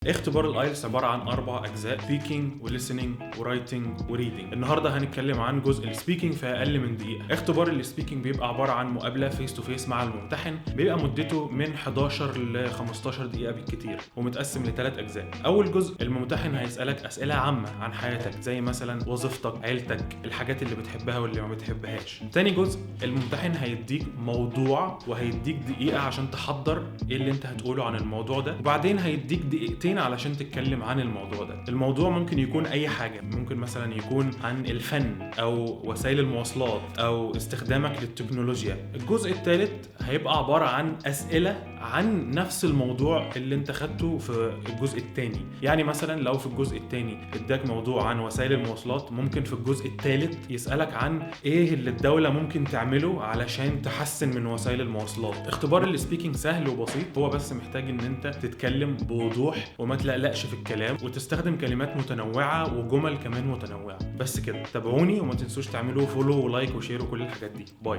اختبار الايلتس عباره عن 4 اجزاء: سبيكينج وليسننج ورايتنج وريدنج. النهارده هنتكلم عن جزء السبيكينج في اقل من دقيقه. اختبار السبيكينج بيبقى عباره عن مقابله فيس تو فيس مع الممتحن، بيبقى مدته من 11 ل 15 دقيقه بالكتير، ومتقسم ل3 اجزاء. اول جزء الممتحن هيسالك اسئله عامه عن حياتك، زي مثلا وظيفتك، عيلتك، الحاجات اللي بتحبها واللي ما بتحبهاش. تاني جزء الممتحن هيديك موضوع وهيديك دقيقه عشان تحضر ايه اللي انت هتقوله عن الموضوع ده، وبعدين هيديك دقيقتين علشان تتكلم عن الموضوع ده. الموضوع ممكن يكون اي حاجه، ممكن مثلا يكون عن الفن او وسائل المواصلات او استخدامك للتكنولوجيا. الجزء الثالث هيبقى عباره عن اسئله عن نفس الموضوع اللي انت خدته في الجزء الثاني. يعني مثلا لو في الجزء الثاني اداك موضوع عن وسائل المواصلات، ممكن في الجزء الثالث يسالك عن ايه اللي الدوله ممكن تعمله علشان تحسن من وسائل المواصلات. اختبار السبيكينج سهل وبسيط، هو بس محتاج ان انت تتكلم بوضوح وما تلقلقش في الكلام، وتستخدم كلمات متنوعه وجمل كمان متنوعه. بس كده، تابعوني وما تنسوش تعملوا فولو ولايك وشير وكل الحاجات دي. باي.